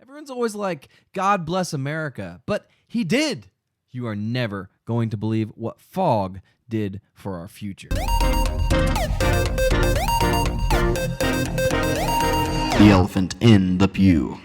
Everyone's always like, God bless America, but he did. You are never going to believe what fog did for our future. The elephant in the pew.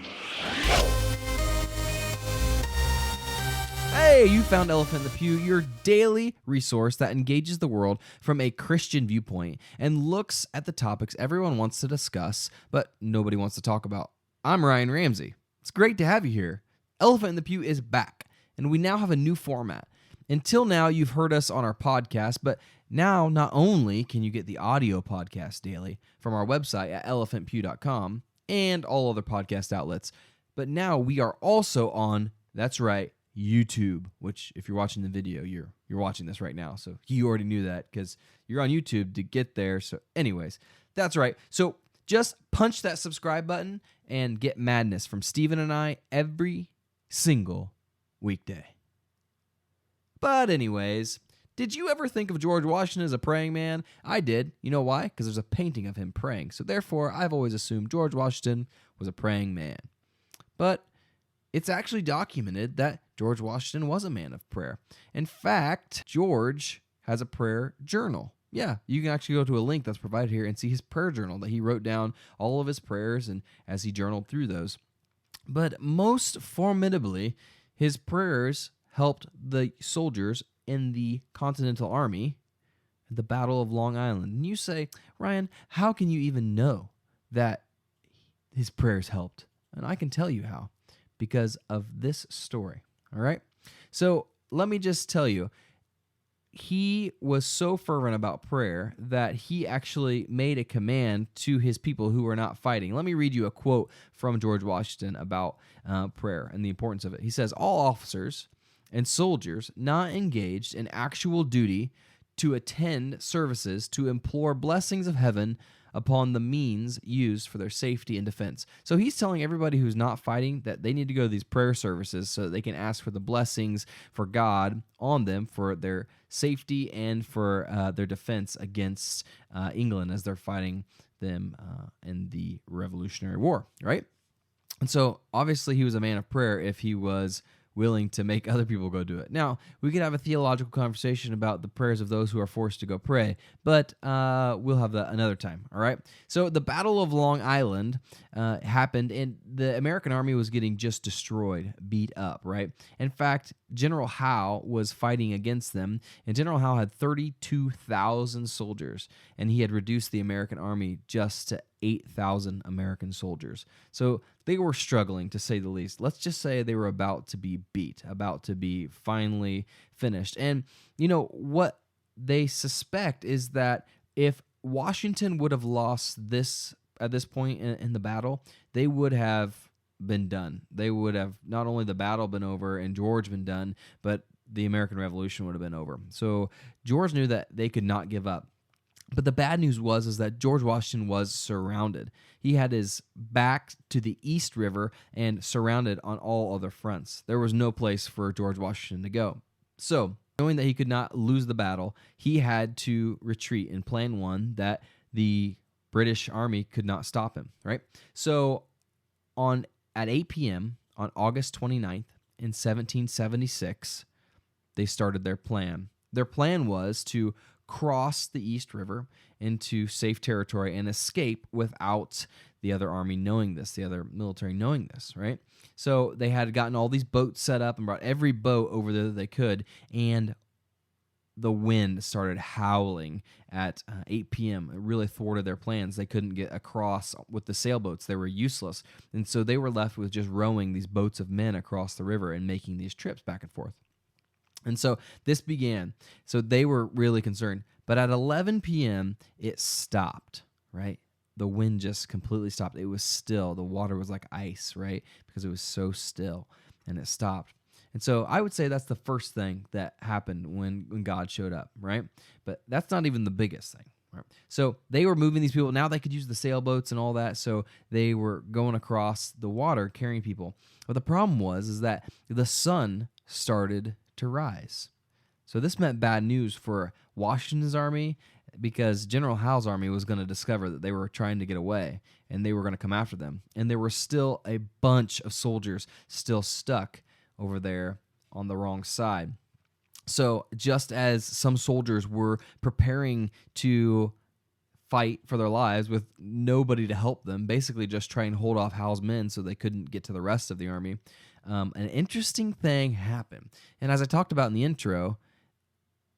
Hey, you found Elephant in the Pew, your daily resource that engages the world from a Christian viewpoint and looks at the topics everyone wants to discuss, but nobody wants to talk about. I'm Ryan Ramsey. It's great to have you here. Elephant in the Pew is back, and we now have a new format. Until now, you've heard us on our podcast, but now not only can you get the audio podcast daily from our website at elephantpew.com and all other podcast outlets, but now we are also on, that's right, YouTube, which if you're watching the video, you're watching this right now. So you already knew that because you're on YouTube to get there. So anyways, that's right. So just punch that subscribe button and get madness from Steven and I every single weekday. But anyways, did you ever think of George Washington as a praying man? I did. You know why? Because there's a painting of him praying. So therefore, I've always assumed George Washington was a praying man. But it's actually documented that George Washington was a man of prayer. In fact, George has a prayer journal. Yeah, you can actually go to a link that's provided here and see his prayer journal that he wrote down all of his prayers and as he journaled through those. But most formidably, his prayers helped the soldiers in the Continental Army at the Battle of Long Island. And you say, Ryan, how can you even know that his prayers helped? And I can tell you how. Because of this story, all right? So let me just tell you, he was so fervent about prayer that he actually made a command to his people who were not fighting. Let me read you a quote from George Washington about prayer and the importance of it. He says, all officers and soldiers not engaged in actual duty to attend services to implore blessings of heaven upon the means used for their safety and defense. So he's telling everybody who's not fighting that they need to go to these prayer services so that they can ask for the blessings for God on them for their safety and for their defense against England as they're fighting them in the Revolutionary War, right? And so obviously he was a man of prayer if he was willing to make other people go do it. Now, we could have a theological conversation about the prayers of those who are forced to go pray, but we'll have that another time, all right? So the Battle of Long Island happened, and the American army was getting just destroyed, beat up, right? In fact, General Howe was fighting against them, and General Howe had 32,000 soldiers, and he had reduced the American army just to 8,000 American soldiers. So they were struggling, to say the least. Let's just say they were about to be beat, about to be finally finished. And, you know, what they suspect is that if Washington would have lost this at this point in the battle, they would have been done. They would have not only the battle been over and George been done, but the American Revolution would have been over. So George knew that they could not give up. But the bad news was that George Washington was surrounded. He had his back to the East River and surrounded on all other fronts. There was no place for George Washington to go. So, knowing that he could not lose the battle, he had to retreat in Plan 1 that the British Army could not stop him, right? So, at 8 p.m. on August 29th in 1776, they started their plan. Their plan was to cross the East River into safe territory and escape without the other army knowing this, the other military knowing this, right? So they had gotten all these boats set up and brought every boat over there that they could, and the wind started howling at 8 p.m. It really thwarted their plans. They couldn't get across with the sailboats. They were useless. And so they were left with just rowing these boats of men across the river and making these trips back and forth. And so this began. So they were really concerned. But at 11 p.m., it stopped, right? The wind just completely stopped. It was still. The water was like ice, right? Because it was so still, and it stopped. And so I would say that's the first thing that happened when God showed up, right? But that's not even the biggest thing. Right? So they were moving these people. Now they could use the sailboats and all that. So they were going across the water carrying people. But the problem was that the sun started to rise. So this meant bad news for Washington's army, because General Howe's army was going to discover that they were trying to get away and they were going to come after them. And there were still a bunch of soldiers still stuck over there on the wrong side. So just as some soldiers were preparing to fight for their lives with nobody to help them, basically just try and hold off Howe's men so they couldn't get to the rest of the army, an interesting thing happened. And as I talked about in the intro,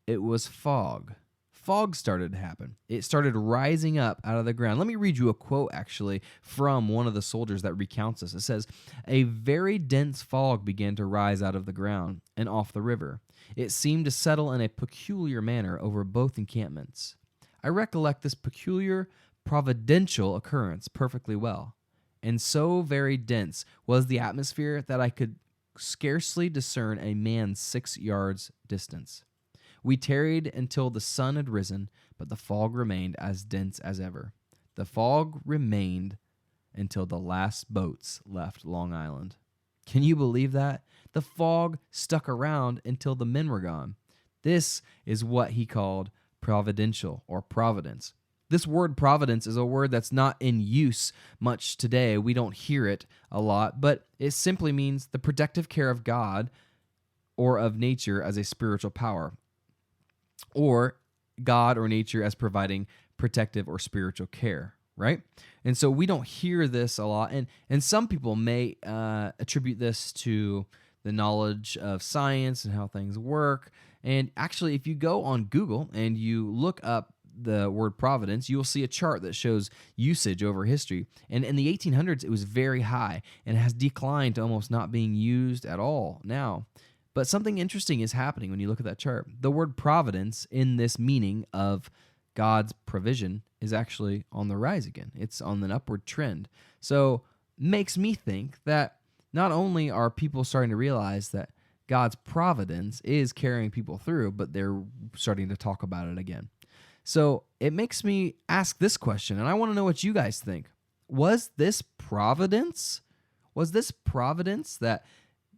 it was fog. Fog started to happen. It started rising up out of the ground. Let me read you a quote, actually, from one of the soldiers that recounts this. It says, "A very dense fog began to rise out of the ground and off the river. It seemed to settle in a peculiar manner over both encampments. I recollect this peculiar providential occurrence perfectly well, and so very dense was the atmosphere that I could scarcely discern a man's 6 yards distance. We tarried until the sun had risen, but the fog remained as dense as ever. The fog remained until the last boats left Long Island." Can you believe that? The fog stuck around until the men were gone. This is what he called providential or providence. This word providence is a word that's not in use much today. We don't hear it a lot, but it simply means the protective care of God or of nature as a spiritual power, or God or nature as providing protective or spiritual care, right? And so we don't hear this a lot. And some people may attribute this to the knowledge of science and how things work. And actually, if you go on Google and you look up the word providence, you will see a chart that shows usage over history. And in the 1800s, it was very high and has declined to almost not being used at all now. But something interesting is happening when you look at that chart. The word providence in this meaning of God's provision is actually on the rise again. It's on an upward trend. So makes me think that not only are people starting to realize that God's providence is carrying people through, but they're starting to talk about it again. So it makes me ask this question, and I want to know what you guys think. Was this providence? Was this providence that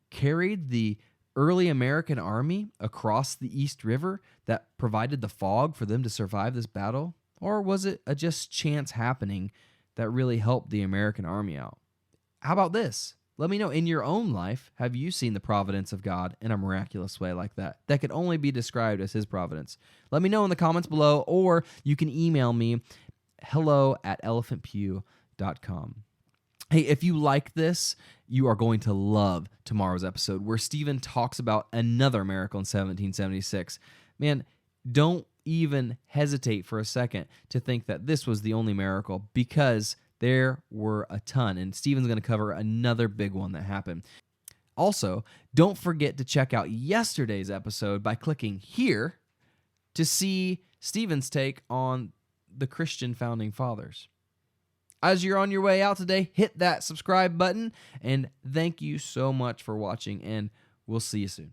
carried the early American army across the East River that provided the fog for them to survive this battle? Or was it a just chance happening that really helped the American army out? How about this? Let me know, in your own life, have you seen the providence of God in a miraculous way like that could only be described as his providence? Let me know in the comments below, or you can email me, hello@elephantpew.com. Hey, if you like this, you are going to love tomorrow's episode where Stephen talks about another miracle in 1776. Man, don't even hesitate for a second to think that this was the only miracle, because there were a ton, and Stephen's going to cover another big one that happened. Also, don't forget to check out yesterday's episode by clicking here to see Stephen's take on the Christian founding fathers. As you're on your way out today, hit that subscribe button, and thank you so much for watching, and we'll see you soon.